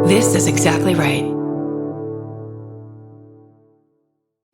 This is exactly right.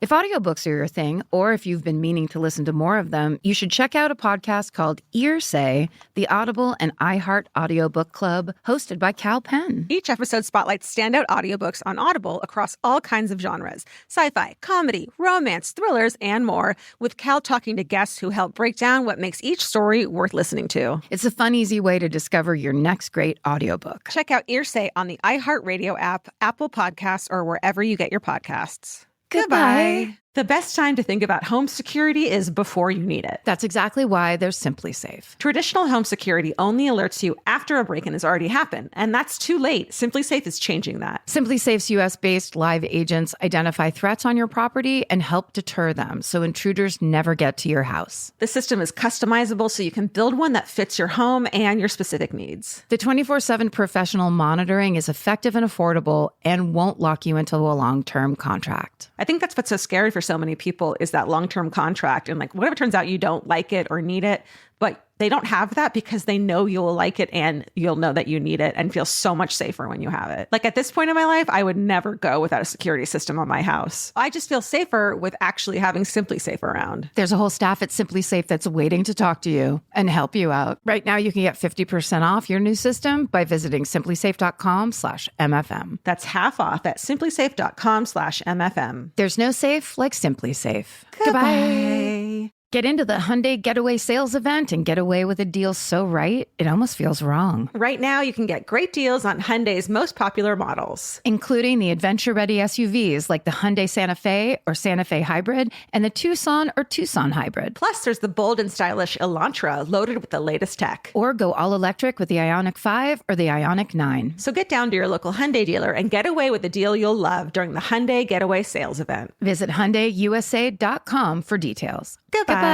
If audiobooks are your thing, or if you've been meaning to listen to more of them, you should check out a podcast called Earsay, the Audible and iHeart Audiobook Club, hosted by Cal Penn. Each episode spotlights standout audiobooks on Audible across all kinds of genres: sci-fi, comedy, romance, thrillers, and more, with Cal talking to guests who help break down what makes each story worth listening to. It's a fun, easy way to discover your next great audiobook. Check out Earsay on the iHeartRadio app, Apple Podcasts, or wherever you get your podcasts. Goodbye. The best time to think about home security is before you need it. That's exactly why there's Simply Safe. Traditional home security only alerts you after a break-in has already happened, and that's too late. Simply Safe is changing that. Simply Safe's U.S.-based live agents identify threats on your property and help deter them so intruders never get to your house. The system is customizable so you can build one that fits your home and your specific needs. The 24/7 professional monitoring is effective and affordable and won't lock you into a long-term contract. I think that's what's so scary for so many people, is that long-term contract. And like, what if it turns out you don't like it or need it, but they don't have that because they know you'll like it and you'll know that you need it and feel so much safer when you have it. Like at this point in my life, I would never go without a security system on my house. I just feel safer with actually having Simply Safe around. There's a whole staff at Simply Safe that's waiting to talk to you and help you out. Right now, you can get 50% off your new system by visiting simplysafe.com/MFM. That's half off at simplysafe.com/MFM. There's no safe like Simply Safe. Goodbye. Get into the Hyundai Getaway Sales Event and get away with a deal so right, it almost feels wrong. Right now, you can get great deals on Hyundai's most popular models, including the adventure-ready SUVs like the Hyundai Santa Fe or Santa Fe Hybrid and the Tucson or Tucson Hybrid. Plus, there's the bold and stylish Elantra loaded with the latest tech. Or go all-electric with the Ioniq 5 or the Ioniq 9. So get down to your local Hyundai dealer and get away with a deal you'll love during the Hyundai Getaway Sales Event. Visit HyundaiUSA.com for details. Goodbye.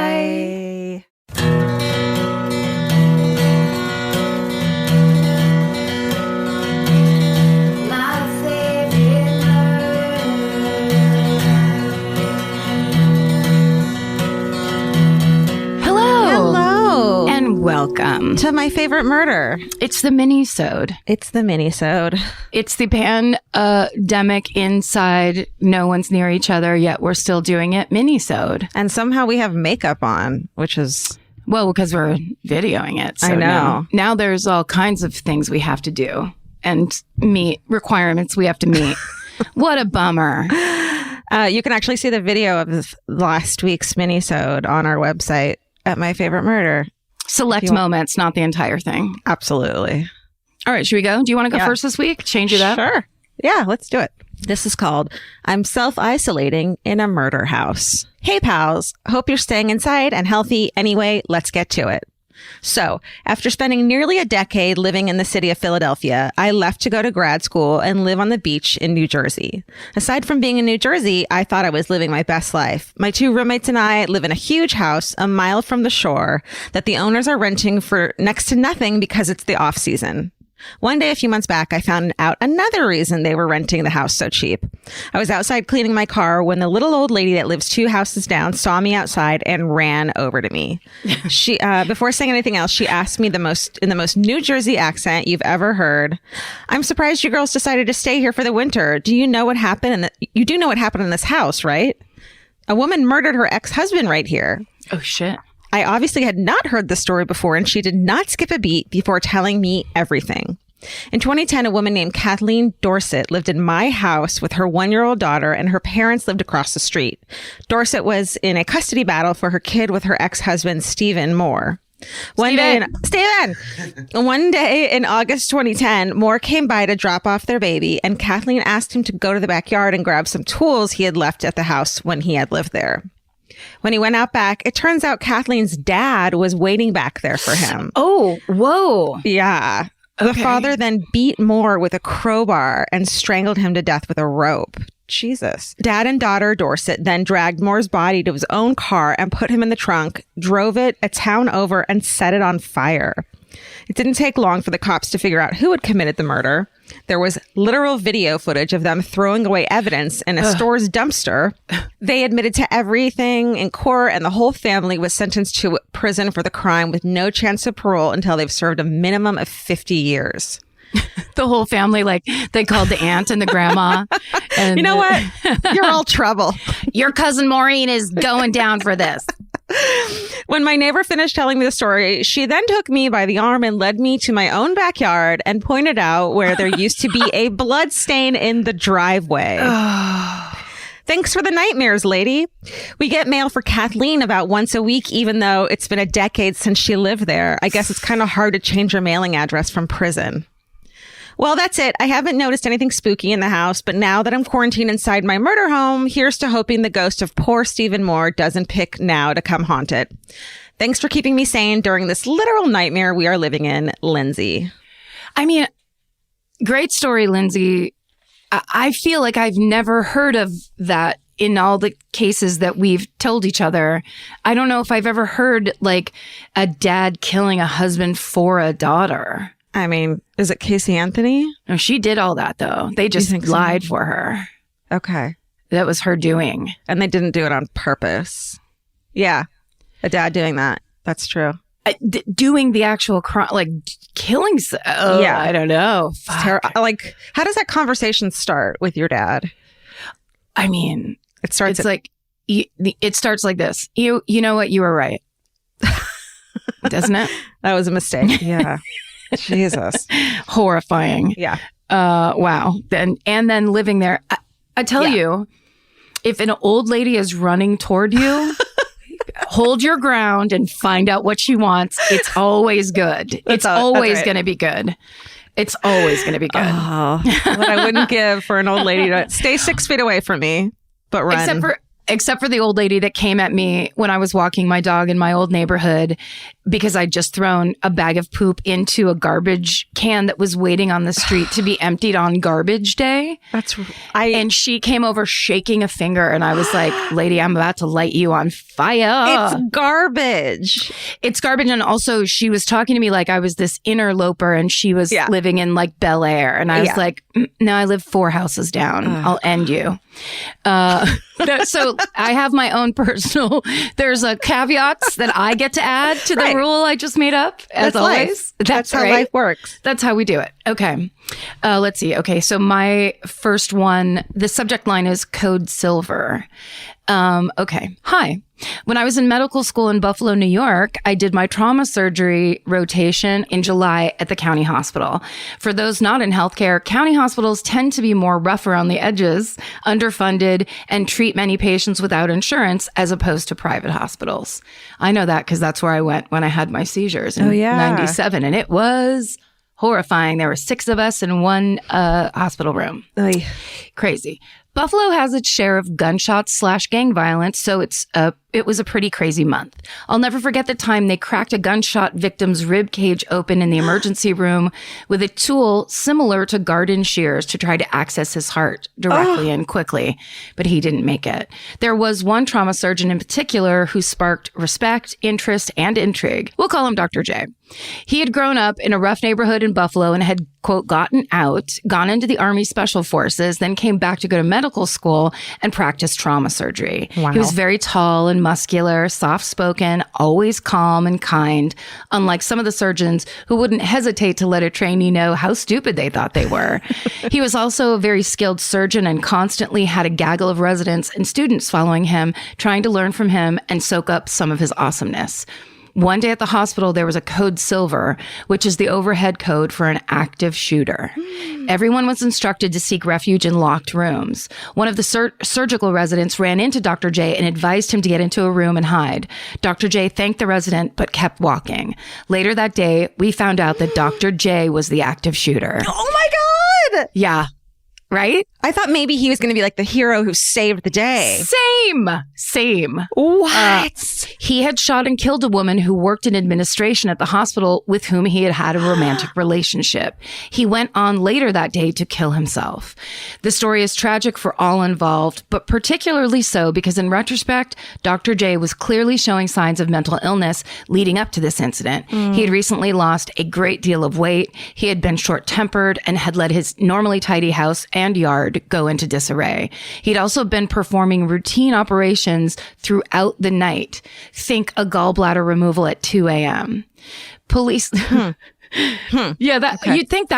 Hello. And welcome to my favorite murder. It's the Minisode. It's the Minisode. It's the pandemic inside, no one's near each other, yet we're still doing it Minisode. And somehow we have makeup on, which is... Well, because we're videoing it. So I know. Now there's all kinds of things we have to do and meet requirements we have to meet. What a bummer. You can actually see the video of last week's Minisode on our website at My Favorite Murder. Select moments, not the entire thing. Absolutely. All right, should we go? Do you want to go first this week? Change it up? Sure. Yeah, let's do it. This is called I'm Self-Isolating in a Murder House. Hey, pals. Hope you're staying inside and healthy. Anyway, let's get to it. So, after spending nearly a decade living in the city of Philadelphia, I left to go to grad school and live on the beach in New Jersey. Aside from being in New Jersey, I thought I was living my best life. My two roommates and I live in a huge house a mile from the shore that the owners are renting for next to nothing because it's the off season. One day a few months back, I found out another reason they were renting the house so cheap. I was outside cleaning my car when the little old lady that lives 2 houses down saw me outside and ran over to me. She, before saying anything else, she asked me in the most New Jersey accent you've ever heard, "I'm surprised you girls decided to stay here for the winter. Do you know what happened? You do know what happened in this house, right? A woman murdered her ex-husband right here." Oh, shit. I obviously had not heard the story before, and she did not skip a beat before telling me everything. In 2010, a woman named Kathleen Dorset lived in my house with her 1-year-old daughter, and her parents lived across the street. Dorset was in a custody battle for her kid with her ex-husband, Stephen Moore. One day in August 2010, Moore came by to drop off their baby, and Kathleen asked him to go to the backyard and grab some tools he had left at the house when he had lived there. When he went out back, it turns out Kathleen's dad was waiting back there for him. Oh, whoa. Yeah. The father then beat Moore with a crowbar and strangled him to death with a rope. Jesus. Dad and daughter Dorset then dragged Moore's body to his own car and put him in the trunk, drove it a town over, and set it on fire. It didn't take long for the cops to figure out who had committed the murder. There was literal video footage of them throwing away evidence in a store's dumpster. They admitted to everything in court, and the whole family was sentenced to prison for the crime with no chance of parole until they've served a minimum of 50 years. The whole family, like, they called the aunt and the grandma. And you know what? You're all trouble. Your cousin Maureen is going down for this. When my neighbor finished telling me the story, she then took me by the arm and led me to my own backyard and pointed out where there used to be a blood stain in the driveway. Thanks for the nightmares, lady. We get mail for Kathleen about once a week, even though it's been a decade since she lived there. I guess it's kind of hard to change your mailing address from prison. Well, that's it. I haven't noticed anything spooky in the house, but now that I'm quarantined inside my murder home, here's to hoping the ghost of poor Stephen Moore doesn't pick now to come haunt it. Thanks for keeping me sane during this literal nightmare we are living in, Lindsay. I mean, great story, Lindsay. I feel like I've never heard of that in all the cases that we've told each other. I don't know if I've ever heard like a dad killing a husband for a daughter. I mean, is it Casey Anthony? No, she did all that, though. They just lied for her. Okay. That was her doing. And they didn't do it on purpose. Yeah. A dad doing that. That's true. Doing the actual crime, like killing. Yeah. I don't know. Like, how does that conversation start with your dad? I mean, it starts like this. You know what? You were right. Doesn't it? That was a mistake. Yeah. Jesus. Horrifying. Yeah. Wow. And then living there. I tell you, if an old lady is running toward you, hold your ground and find out what she wants. It's always good. It's always going to be good. It's always going to be good. Oh, what I wouldn't give for an old lady to stay 6 feet away from me, but run. Except for the old lady that came at me when I was walking my dog in my old neighborhood because I'd just thrown a bag of poop into a garbage can that was waiting on the street to be emptied on garbage day. And she came over shaking a finger and I was like, lady, I'm about to light you on fire. It's garbage. It's garbage. And also she was talking to me like I was this interloper and she was living in like Bel Air. And I was like, no, I live 4 houses down. I'll end you. So I have my own personal, there's a caveats that I get to add to the rule I just made up, as always. That's how life works. That's how we do it. Okay. Let's see. Okay. So my first one, the subject line is Code Silver. Okay. Hi. When I was in medical school in Buffalo, New York, I did my trauma surgery rotation in July at the county hospital. For those not in healthcare, county hospitals tend to be more rough around the edges, underfunded, and treat many patients without insurance as opposed to private hospitals. I know that because that's where I went when I had my seizures in 97, and it was horrifying. There were 6 of us in one hospital room. Oy. Crazy. Buffalo has its share of gunshots/gang violence, so it was a pretty crazy month. I'll never forget the time they cracked a gunshot victim's rib cage open in the emergency room with a tool similar to garden shears to try to access his heart directly and quickly, but he didn't make it. There was one trauma surgeon in particular who sparked respect, interest, and intrigue. We'll call him Dr. J. He had grown up in a rough neighborhood in Buffalo and had, quote, gone into the Army Special Forces, then came back to go to medical school and practice trauma surgery. Wow. He was very tall and muscular, soft-spoken, always calm and kind, unlike some of the surgeons who wouldn't hesitate to let a trainee know how stupid they thought they were. He was also a very skilled surgeon and constantly had a gaggle of residents and students following him, trying to learn from him and soak up some of his awesomeness. One day at the hospital, there was a code silver, which is the overhead code for an active shooter. Everyone was instructed to seek refuge in locked rooms. One of the surgical residents ran into Dr. J and advised him to get into a room and hide. Dr. J thanked the resident, but kept walking. Later that day, we found out that Dr. J was the active shooter. Oh my God! Yeah. Right? I thought maybe he was going to be like the hero who saved the day. Same. What? He had shot and killed a woman who worked in administration at the hospital with whom he had had a romantic relationship. He went on later that day to kill himself. The story is tragic for all involved, but particularly so because in retrospect, Dr. J was clearly showing signs of mental illness leading up to this incident. He had recently lost a great deal of weight. He had been short-tempered and had let his normally tidy house and yard go into disarray. He'd also been performing routine operations throughout the night. Think a gallbladder removal at 2 a.m. Police Yeah, you'd think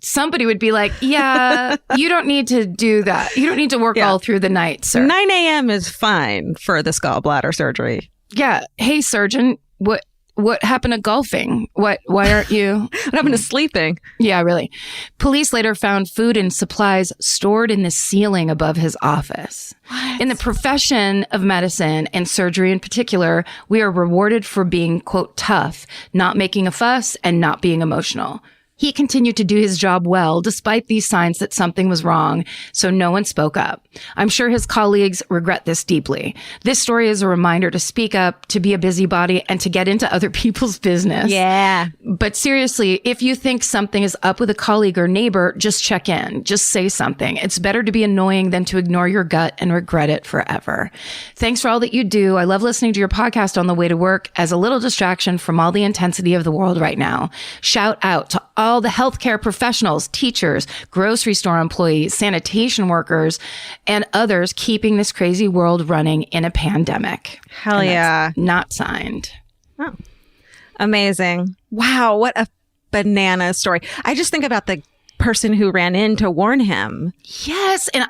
somebody would be like, yeah, you don't need to do that. You don't need to work all through the night, sir. 9 a.m. is fine for the gallbladder surgery. Yeah. Hey, surgeon, what happened to golfing? Why aren't you? What happened to sleeping? Yeah, really. Police later found food and supplies stored in the ceiling above his office. What? In the profession of medicine and surgery in particular, we are rewarded for being, quote, tough, not making a fuss, and not being emotional. He continued to do his job well, despite these signs that something was wrong, so no one spoke up. I'm sure his colleagues regret this deeply. This story is a reminder to speak up, to be a busybody, and to get into other people's business. Yeah. But seriously, if you think something is up with a colleague or neighbor, just check in. Just say something. It's better to be annoying than to ignore your gut and regret it forever. Thanks for all that you do. I love listening to your podcast on the way to work as a little distraction from all the intensity of the world right now. Shout out to all the healthcare professionals, teachers, grocery store employees, sanitation workers, and others keeping this crazy world running in a pandemic. Hell yeah. Not signed. Oh, amazing. Wow. What a banana story. I just think about the person who ran in to warn him. Yes. And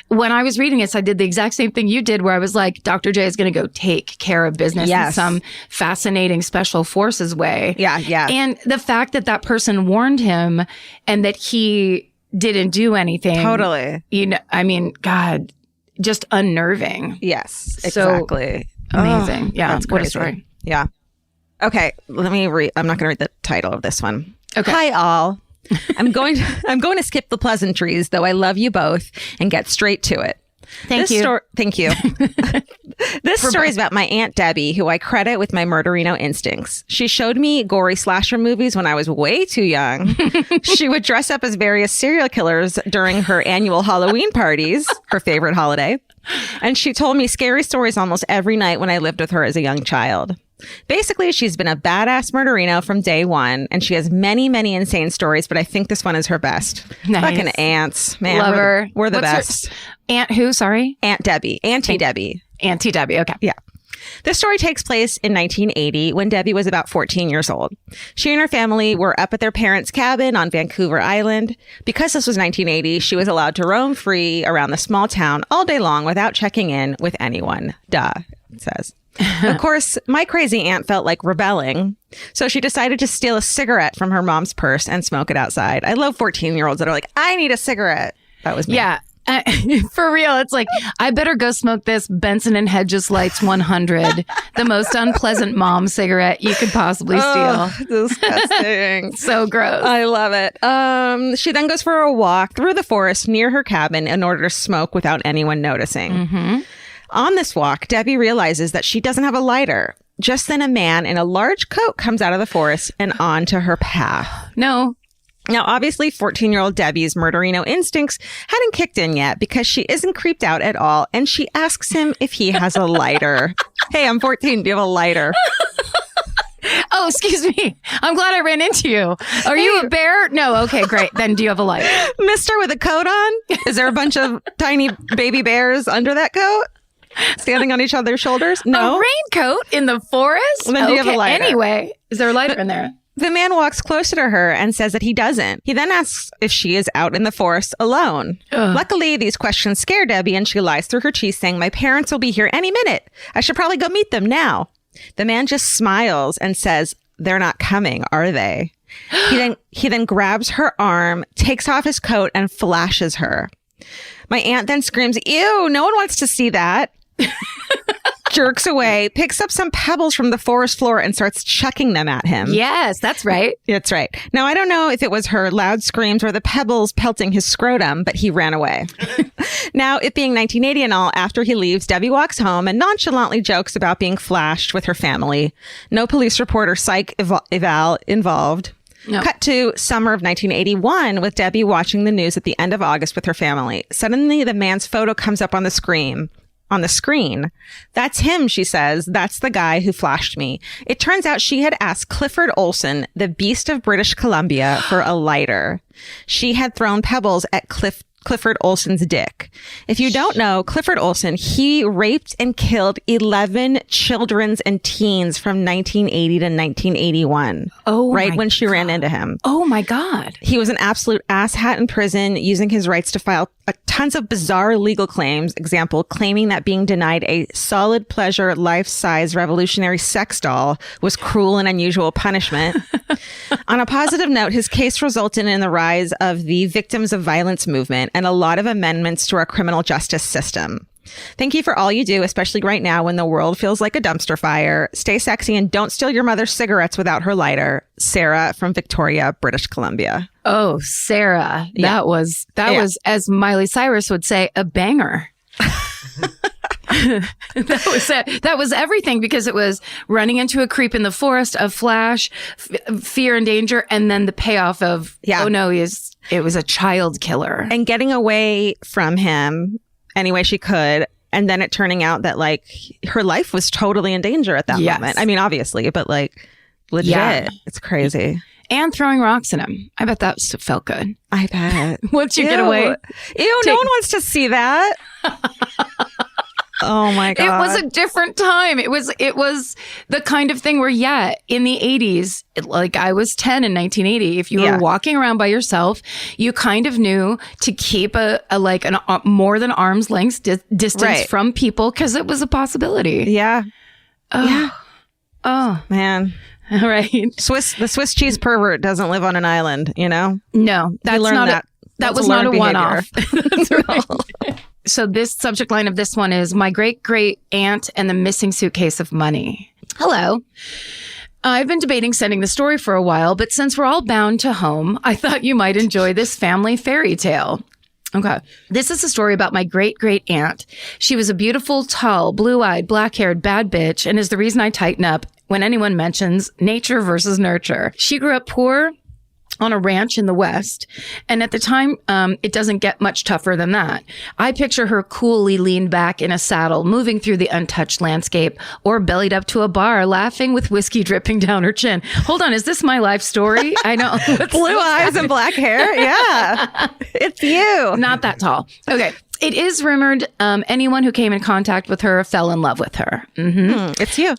when I was reading this, I did the exact same thing you did, where I was like, Dr. J is going to go take care of business in some fascinating special forces way. Yeah. Yeah. And the fact that person warned him and that he didn't do anything. Totally. You know, I mean, God, just unnerving. Yes, exactly. So amazing. Yeah. That's crazy. What a story. Yeah. Okay. Let me read. I'm not going to read the title of this one. Okay. Hi, all. I'm going to skip the pleasantries, though I love you both, and get straight to it. Thank you. Thank you. This story is about my Aunt Debbie, who I credit with my murderino instincts. She showed me gory slasher movies when I was way too young. She would dress up as various serial killers during her annual Halloween parties, her favorite holiday. And she told me scary stories almost every night when I lived with her as a young child. Basically, she's been a badass murderino from day one, and she has many, many insane stories, but I think this one is her best. Nice. Fucking aunts. Man, love her. We're the best. Aunt who? Sorry? Aunt Debbie. Auntie Debbie. Auntie Debbie. Okay. Yeah. This story takes place in 1980 when Debbie was about 14 years old. She and her family were up at their parents' cabin on Vancouver Island. Because this was 1980, she was allowed to roam free around the small town all day long without checking in with anyone. Duh, it says. Of course, my crazy aunt felt like rebelling, so she decided to steal a cigarette from her mom's purse and smoke it outside. I love 14-year-olds that are like, I need a cigarette. That was me. Yeah. For real, it's like, I better go smoke this Benson and Hedges Lights 100, the most unpleasant mom cigarette you could possibly steal. Disgusting. So gross. I love it. She then goes for a walk through the forest near her cabin in order to smoke without anyone noticing. Mm-hmm. On this walk, Debbie realizes that she doesn't have a lighter. Just then a man in a large coat comes out of the forest and onto her path. No. Now, obviously, 14-year-old Debbie's murderino instincts hadn't kicked in yet because she isn't creeped out at all, and she asks him if he has a lighter. Hey, I'm 14. Do you have a lighter? Oh, excuse me. I'm glad I ran into you. Are you a bear? No. Okay, great. Then do you have a lighter? Mister with a coat on? Is there a bunch of tiny baby bears under that coat? Standing on each other's shoulders? No. A raincoat in the forest? Then do you have a lighter? Anyway, is there a lighter in there? The man walks closer to her and says that he doesn't. He then asks if she is out in the forest alone. Ugh. Luckily, these questions scare Debbie and she lies through her teeth saying, my parents will be here any minute. I should probably go meet them now. The man just smiles and says, they're not coming, are they? He then grabs her arm, takes off his coat, and flashes her. My aunt then screams, ew, no one wants to see that. Jerks away, picks up some pebbles from the forest floor and starts chucking them at him. Yes, that's right. That's right. Now, I don't know if it was her loud screams or the pebbles pelting his scrotum, but he ran away. Now, it being 1980 and all, after he leaves, Debbie walks home and nonchalantly jokes about being flashed with her family. No police report or psych eval involved. No. Cut to summer of 1981 with Debbie watching the news at the end of August with her family. Suddenly, the man's photo comes up on the screen. That's him, she says. That's the guy who flashed me. It turns out she had asked Clifford Olson, the beast of British Columbia, for a lighter. She had thrown pebbles at Clifford Olson's dick. If you don't know, Clifford Olson, he raped and killed 11 children and teens from 1980 to 1981. Oh, right when she ran into him. Oh my God. He was an absolute asshat in prison, using his rights to file tons of bizarre legal claims. Example, claiming that being denied a solid pleasure, life-size revolutionary sex doll was cruel and unusual punishment. On a positive note, his case resulted in the rise of the victims of violence movement and a lot of amendments to our criminal justice system. Thank you for all you do, especially right now when the world feels like a dumpster fire. Stay sexy and don't steal your mother's cigarettes without her lighter. Sarah from Victoria, British Columbia. Oh, Sarah. That was, as Miley Cyrus would say, a banger. That was everything, because it was running into a creep in the forest, a flash, fear and danger, and then the payoff of, oh no, it was a child killer. And getting away from him any way she could. And then it turning out that like her life was totally in danger at that moment. I mean, obviously, but like legit, it's crazy. And throwing rocks at him. I bet that felt good. I bet. Once you get away. Ew, no one wants to see that. Oh my God. It was a different time. It was the kind of thing where, in the 80s, like I was 10 in 1980. If you were walking around by yourself, you kind of knew to keep a more than arm's length distance from people, because it was a possibility. Yeah. Oh. Yeah. Oh man. All right. The Swiss cheese pervert doesn't live on an island, you know? No, that's not that was not a one-off. That's right. So this subject line of this one is my great-great aunt and the missing suitcase of money. Hello. I've been debating sending the story for a while, but since we're all bound to home, I thought you might enjoy this family fairy tale. Okay. This is a story about my great-great aunt. She was a beautiful, tall, blue-eyed, black-haired bad bitch, and is the reason I tighten up when anyone mentions nature versus nurture. She grew up poor on a ranch in the West. And at the time, it doesn't get much tougher than that. I picture her coolly leaned back in a saddle, moving through the untouched landscape, or bellied up to a bar, laughing with whiskey dripping down her chin. Hold on, is this my life story? I know. Blue eyes and black hair? Yeah. It's you. Not that tall. Okay. It is rumored anyone who came in contact with her fell in love with her. Mm-hmm. It's you.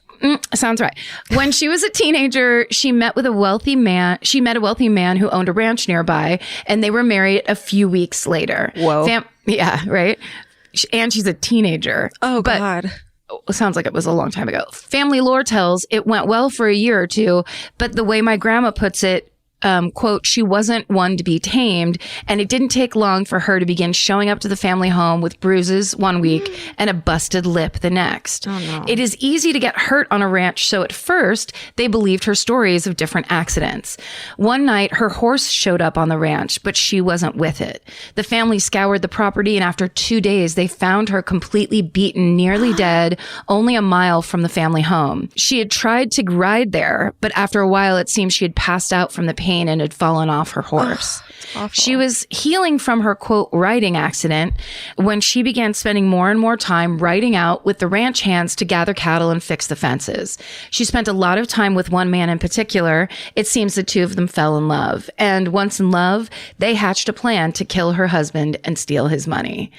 Sounds right. When she was a teenager, she met a wealthy man who owned a ranch nearby, and they were married a few weeks later. Whoa. Yeah, right. And she's a teenager. Oh, God. Sounds like it was a long time ago. Family lore tells it went well for a year or two, but the way my grandma puts it, quote, she wasn't one to be tamed, and it didn't take long for her to begin showing up to the family home with bruises one week and a busted lip the next. Oh, no. It is easy to get hurt on a ranch, so at first they believed her stories of different accidents. One night, her horse showed up on the ranch, but she wasn't with it. The family scoured the property, and after 2 days, they found her completely beaten, nearly dead, only a mile from the family home. She had tried to ride there, but after a while, it seemed she had passed out from the pain and had fallen off her horse. She was healing from her, quote, riding accident when she began spending more and more time riding out with the ranch hands to gather cattle and fix the fences. She spent a lot of time with one man in particular. It seems the two of them fell in love. And once in love, they hatched a plan to kill her husband and steal his money.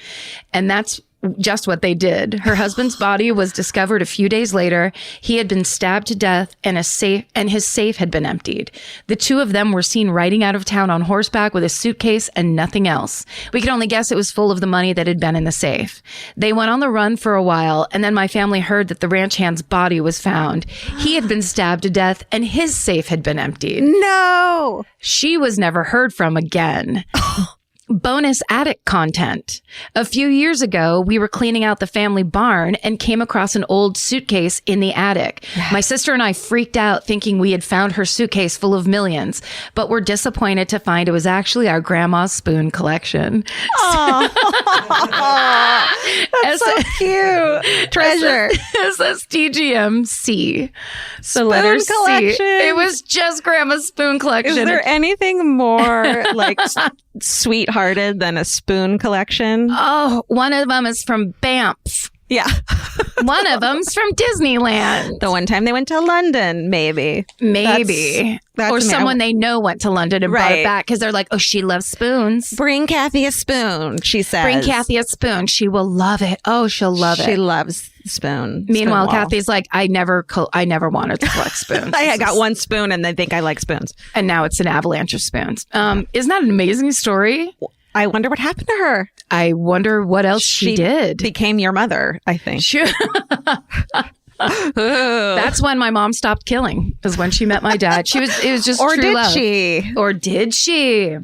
And that's just what they did. Her husband's body was discovered a few days later. He had been stabbed to death, and his safe had been emptied. The two of them were seen riding out of town on horseback with a suitcase and nothing else. We could only guess it was full of the money that had been in the safe. They went on the run for a while, and then my family heard that the ranch hand's body was found. He had been stabbed to death, and his safe had been emptied. No! She was never heard from again. Bonus attic content. A few years ago, we were cleaning out the family barn and came across an old suitcase in the attic. My sister and I freaked out thinking we had found her suitcase full of millions, but were disappointed to find it was actually our grandma's spoon collection. Oh, that's so cute. Treasure. SSTGMC. The letter C. Collection. It was just grandma's spoon collection. Is there anything more like sweethearted than a spoon collection? Oh, one of them is from Banff. Yeah. One of them's from Disneyland. The one time they went to London, maybe. That's or someone they know went to London and brought it Right. back because they're like, oh, she loves spoons. Bring Kathy a spoon, she says. Bring Kathy a spoon. She will love it. Oh, she'll love She it. loes spoon. Meanwhile, spoon wall. Kathy's like, I never wanted to collect spoons. I got one spoon and they think I like spoons. And now it's an avalanche of spoons. Isn't that an amazing story? I wonder what happened to her. I wonder what else she did. Became your mother, I think. That's when my mom stopped killing, because when she met my dad, it was just Or true did love. she? Or did she?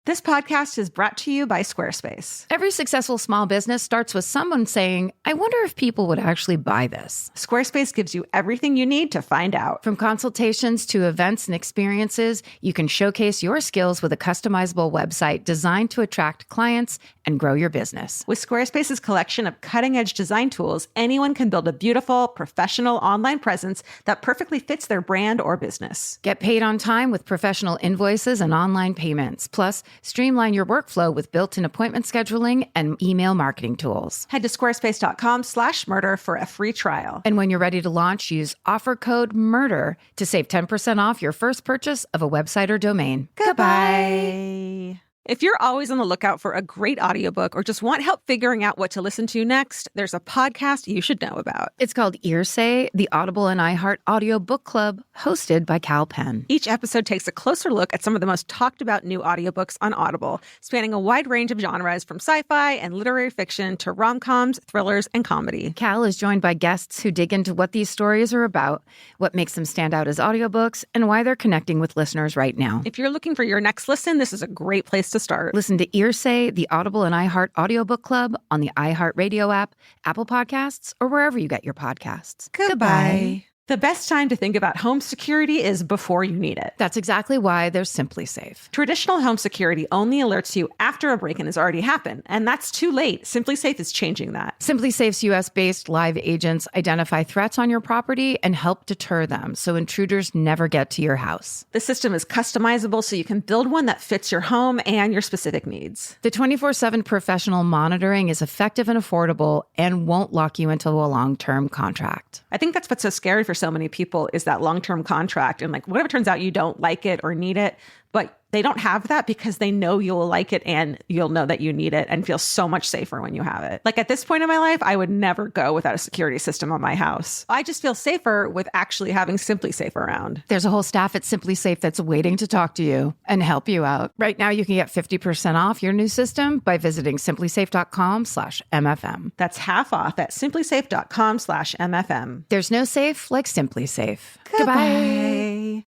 This podcast is brought to you by Squarespace. Every successful small business starts with someone saying, I wonder if people would actually buy this. Squarespace gives you everything you need to find out. From consultations to events and experiences, you can showcase your skills with a customizable website designed to attract clients and grow your business. With Squarespace's collection of cutting-edge design tools, anyone can build a beautiful, professional online presence that perfectly fits their brand or business. Get paid on time with professional invoices and online payments. Plus, streamline your workflow with built-in appointment scheduling and email marketing tools. Head to squarespace.com/murder for a free trial. And when you're ready to launch, use offer code MURDER to save 10% off your first purchase of a website or domain. Goodbye. If you're always on the lookout for a great audiobook or just want help figuring out what to listen to next, there's a podcast you should know about. It's called Earsay, the Audible and iHeart Audio Book Club, hosted by Cal Penn. Each episode takes a closer look at some of the most talked about new audiobooks on Audible, spanning a wide range of genres from sci-fi and literary fiction to rom-coms, thrillers, and comedy. Cal is joined by guests who dig into what these stories are about, what makes them stand out as audiobooks, and why they're connecting with listeners right now. If you're looking for your next listen, this is a great place to start. Listen to Earsay, the Audible and iHeart Audiobook Club on the iHeartRadio app, Apple Podcasts, or wherever you get your podcasts. Goodbye. The best time to think about home security is before you need it. That's exactly why they're Simply Safe. Traditional home security only alerts you after a break-in has already happened, and that's too late. Simply Safe is changing that. Simply Safe's US-based live agents identify threats on your property and help deter them so intruders never get to your house. The system is customizable so you can build one that fits your home and your specific needs. The 24/7 professional monitoring is effective and affordable and won't lock you into a long-term contract. I think that's what's so scary for so many people is that long-term contract. And like, what if it turns out you don't like it or need it, but they don't have that because they know you'll like it and you'll know that you need it and feel so much safer when you have it. Like at this point in my life, I would never go without a security system on my house. I just feel safer with actually having Simply Safe around. There's a whole staff at Simply Safe that's waiting to talk to you and help you out. Right now, you can get 50% off your new system by visiting simplysafe.com/MFM. That's half off at simplysafe.com/MFM. There's no safe like Simply Safe. Goodbye.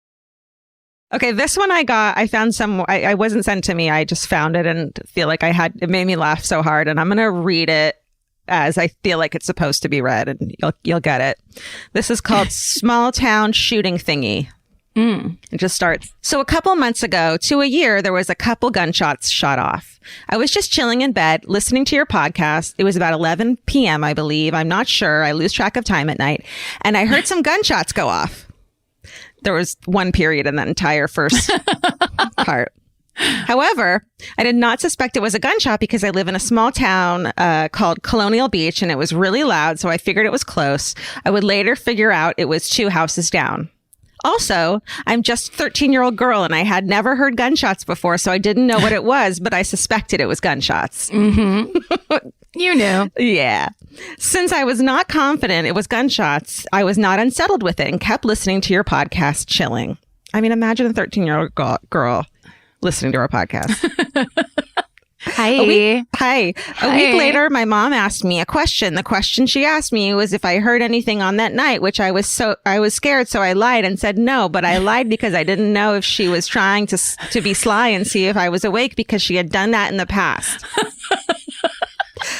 Okay, this one I found I wasn't sent to me. I just found it and feel like it made me laugh so hard. And I'm going to read it as I feel like it's supposed to be read and you'll get it. This is called Small Town Shooting Thingy. It just starts. So a couple months ago to a year, there was a couple gunshots shot off. I was just chilling in bed, listening to your podcast. It was about 11 p.m., I believe. I'm not sure. I lose track of time at night. And I heard some gunshots go off. There was one period in that entire first part. However, I did not suspect it was a gunshot because I live in a small town called Colonial Beach and it was really loud. So I figured it was close. I would later figure out it was 2 houses down. Also, I'm just a 13-year-old girl and I had never heard gunshots before, so I didn't know what it was, but I suspected it was gunshots. Mm-hmm. You knew. Yeah. Since I was not confident it was gunshots, I was not unsettled with it and kept listening to your podcast chilling. I mean, imagine a 13-year-old girl listening to our podcast. Hi. A week later, my mom asked me a question. The question she asked me was if I heard anything on that night, which I was scared. So I lied and said no, but I lied because I didn't know if she was trying to be sly and see if I was awake because she had done that in the past.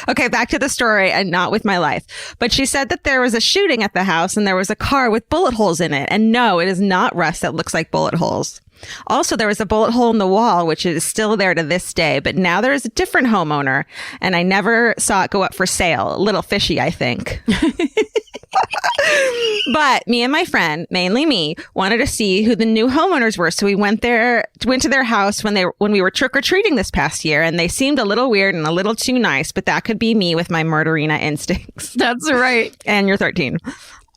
Okay, back to the story and not with my life. But she said that there was a shooting at the house and there was a car with bullet holes in it. And no, it is not rust that looks like bullet holes. Also, there was a bullet hole in the wall, which is still there to this day. But now there is a different homeowner and I never saw it go up for sale. A little fishy, I think. But me and my friend, mainly me, wanted to see who the new homeowners were. So we went to their house when we were trick-or-treating this past year, and they seemed a little weird and a little too nice, but that could be me with my murderina instincts. That's right. And you're 13.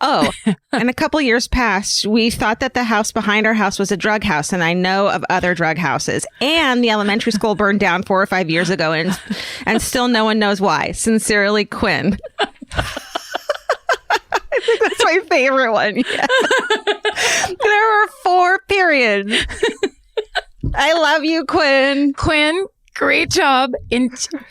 Oh, and a couple years passed. We thought that the house behind our house was a drug house, and I know of other drug houses. And the elementary school burned down 4 or 5 years ago, and still no one knows why. Sincerely, Quinn. I think that's my favorite one. Yeah. There were 4 periods. I love you, Quinn. Quinn, great job.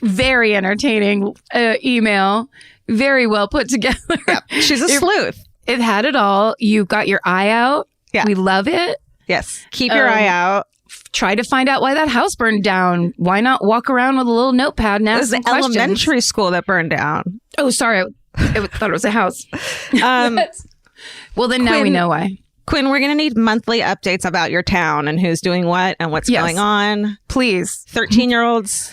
Very entertaining email. Very well put together. Yep. She's a sleuth. It had it all. You got your eye out. Yeah. We love it. Yes. Keep your eye out. Try to find out why that house burned down. Why not walk around with a little notepad and ask some questions? It was the elementary school that burned down. Oh, sorry. I thought it was a house. Well, then now we know why. Quinn, we're going to need monthly updates about your town and who's doing what and what's going on. Please. 13-year-olds.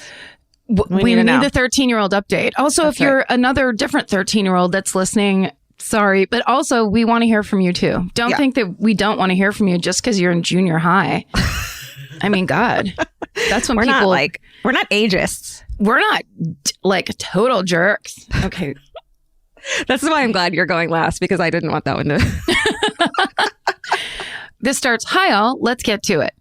We need the 13-year-old update. Also, if you're another different 13-year-old that's listening, sorry, but also we want to hear from you too. Don't think that we don't want to hear from you just because you're in junior high. I mean, God, that's when we're not ageists. We're not like total jerks. Okay. That's why I'm glad you're going last, because I didn't want that one to. This starts, hi all, let's get to it.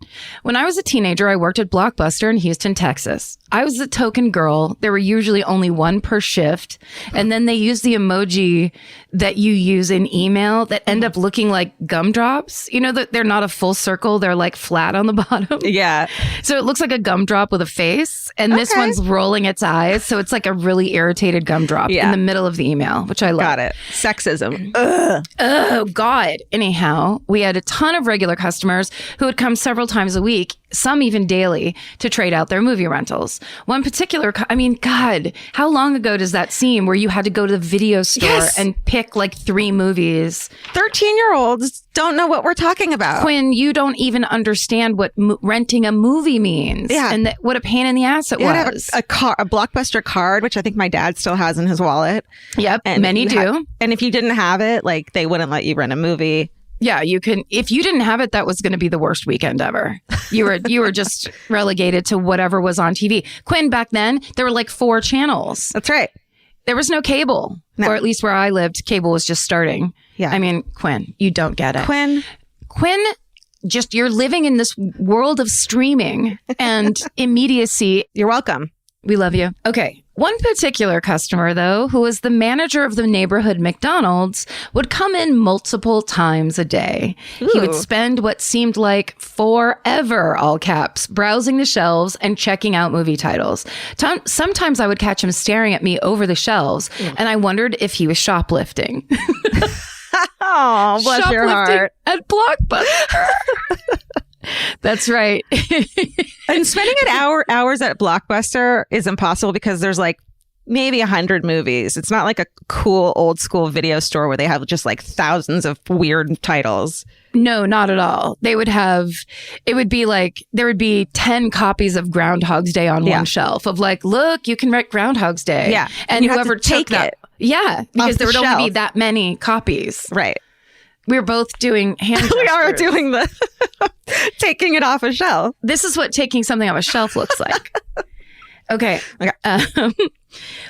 When I was a teenager, I worked at Blockbuster in Houston, Texas. I was the token girl. There were usually only one per shift. And then they use the emoji that you use in email that end up looking like gumdrops. You know, that they're not a full circle. They're like flat on the bottom. Yeah. So it looks like a gumdrop with a face. And this one's rolling its eyes. So it's like a really irritated gumdrop in the middle of the email, which I love. Got it. Sexism. Ugh. Oh, God. Anyhow, we had a ton of regular customers who would come several times a week, some even daily, to trade out their movie rentals. One particular, God, how long ago does that seem where you had to go to the video store and pick like 3 movies? 13-year-olds don't know what we're talking about. Quinn, you don't even understand what renting a movie means. Yeah. And what a pain in the ass it was. Have a Blockbuster card, which I think my dad still has in his wallet. Yep, and many do. And if you didn't have it, like they wouldn't let you rent a movie. Yeah, you can. If you didn't have it, that was going to be the worst weekend ever. You were just relegated to whatever was on TV. Quinn, back then, there were like 4 channels. That's right. There was no cable, or at least where I lived, cable was just starting. Yeah. I mean, Quinn, you don't get it. Quinn, just you're living in this world of streaming and immediacy. You're welcome. We love you. Okay. One particular customer, though, who was the manager of the neighborhood McDonald's, would come in multiple times a day. Ooh. He would spend what seemed like forever, all caps, browsing the shelves and checking out movie titles. Sometimes I would catch him staring at me over the shelves, and I wondered if he was shoplifting. Oh, bless your heart. At Blockbuster. That's right. And spending hours at Blockbuster is impossible because there's like maybe 100 movies. It's not like a cool old school video store where they have just like thousands of weird titles. No, not at all. They would have, it would be like, there would be 10 copies of Groundhog's Day on one shelf of like, look, you can rent Groundhog's Day. Yeah. And whoever took that. Yeah. Because there would only be that many copies. Right. We were both doing hand gestures. We are doing the taking it off a shelf. This is what taking something off a shelf looks like. Okay.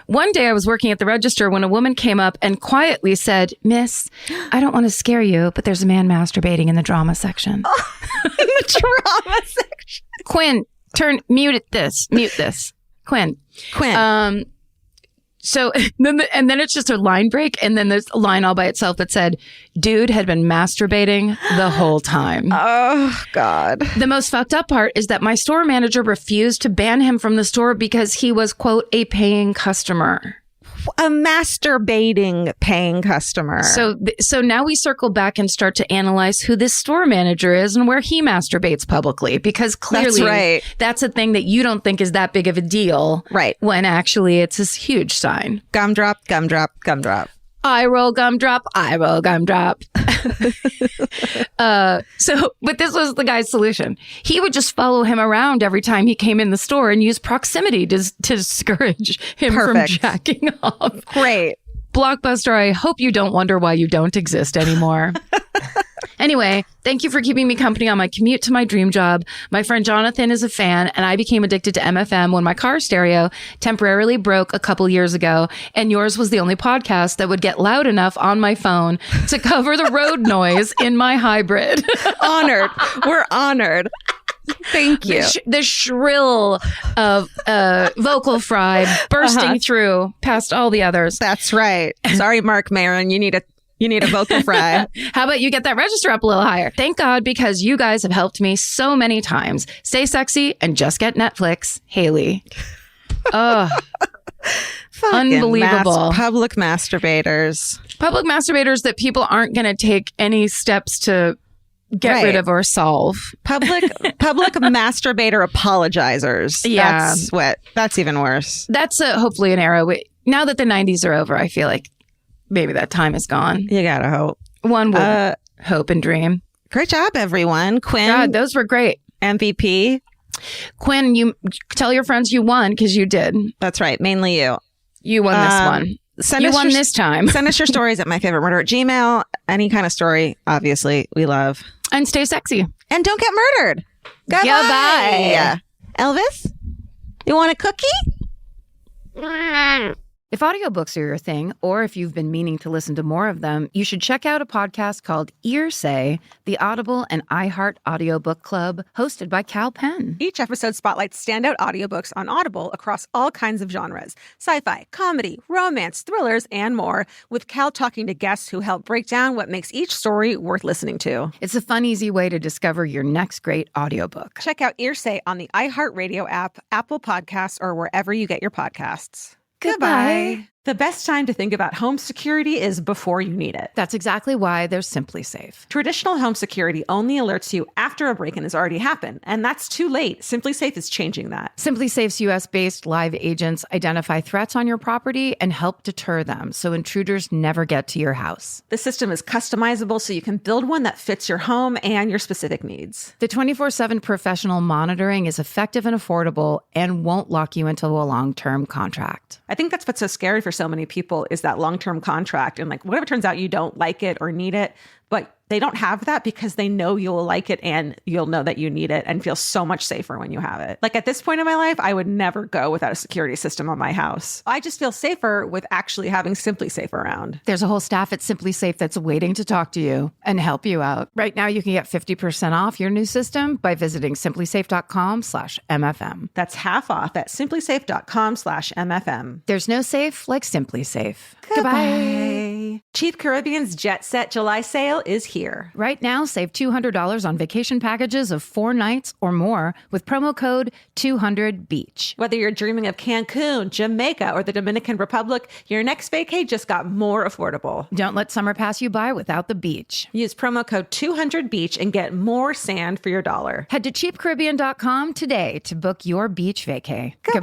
One day I was working at the register when a woman came up and quietly said, "Miss, I don't want to scare you, but there's a man masturbating in the drama section." Oh, in the drama section. Quinn, mute this. Quinn. So then it's just a line break. And then there's a line all by itself that said, "Dude had been masturbating the whole time." Oh, God. The most fucked up part is that my store manager refused to ban him from the store because he was, quote, a paying customer. A masturbating paying customer. So now we circle back and start to analyze who this store manager is and where he masturbates publicly, because clearly that's a thing that you don't think is that big of a deal. Right. When actually it's this huge sign. Gumdrop, gumdrop, gumdrop. I roll gumdrop, I roll gumdrop. But this was the guy's solution. He would just follow him around every time he came in the store and use proximity to discourage him from jacking off. Great. Blockbuster, I hope you don't wonder why you don't exist anymore. Anyway, thank you for keeping me company on my commute to my dream job. My friend Jonathan is a fan, and I became addicted to MFM when my car stereo temporarily broke a couple years ago, and yours was the only podcast that would get loud enough on my phone to cover the road noise in my hybrid. Honored. We're honored. Thank you. The shrill vocal fry bursting through past all the others. That's right. Sorry, Mark Maron. You need a vocal fry. How about you get that register up a little higher? Thank God, because you guys have helped me so many times. Stay sexy and just get Netflix. Haley. Oh, unbelievable. Public masturbators. Public masturbators that people aren't going to take any steps to get rid of or solve. Public masturbator apologizers. Yeah. That's even worse. That's hopefully an era. Now that the 90s are over, I feel like maybe that time is gone. You gotta hope. One would hope and dream. Great job, everyone. Quinn. God, those were great. MVP. Quinn, you tell your friends you won because you did. That's right. Mainly you. You won this one. You won this time. Send us your stories at myfavoritemurder@gmail.com. Any kind of story, obviously, we love. And stay sexy. And don't get murdered. Goodbye. Elvis, you want a cookie? If audiobooks are your thing, or if you've been meaning to listen to more of them, you should check out a podcast called Say, the Audible and iHeart Audiobook Club, hosted by Cal Penn. Each episode spotlights standout audiobooks on Audible across all kinds of genres: sci-fi, comedy, romance, thrillers, and more, with Cal talking to guests who help break down what makes each story worth listening to. It's a fun, easy way to discover your next great audiobook. Check out Say on the iHeartRadio app, Apple Podcasts, or wherever you get your podcasts. Goodbye. The best time to think about home security is before you need it. That's exactly why there's Simply Safe. Traditional home security only alerts you after a break-in has already happened, and that's too late. Simply Safe is changing that. Simply Safe's US-based live agents identify threats on your property and help deter them so intruders never get to your house. The system is customizable so you can build one that fits your home and your specific needs. The 24/7 professional monitoring is effective and affordable and won't lock you into a long-term contract. I think that's what's so scary for so many people is that long-term contract. And like, whatever turns out you don't like it or need it, but they don't have that because they know you'll like it and you'll know that you need it and feel so much safer when you have it. Like at this point in my life, I would never go without a security system on my house. I just feel safer with actually having Simply Safe around. There's a whole staff at Simply Safe that's waiting to talk to you and help you out. Right now, you can get 50% off your new system by visiting simplysafe.com/MFM. That's half off at simplysafe.com/MFM. There's no safe like Simply Safe. Goodbye. Chief Caribbean's Jet Set July sale is here. Right now, save $200 on vacation packages of 4 nights or more with promo code 200BEACH. Whether you're dreaming of Cancun, Jamaica, or the Dominican Republic, your next vacay just got more affordable. Don't let summer pass you by without the beach. Use promo code 200BEACH and get more sand for your dollar. Head to cheapcaribbean.com today to book your beach vacay. Goodbye.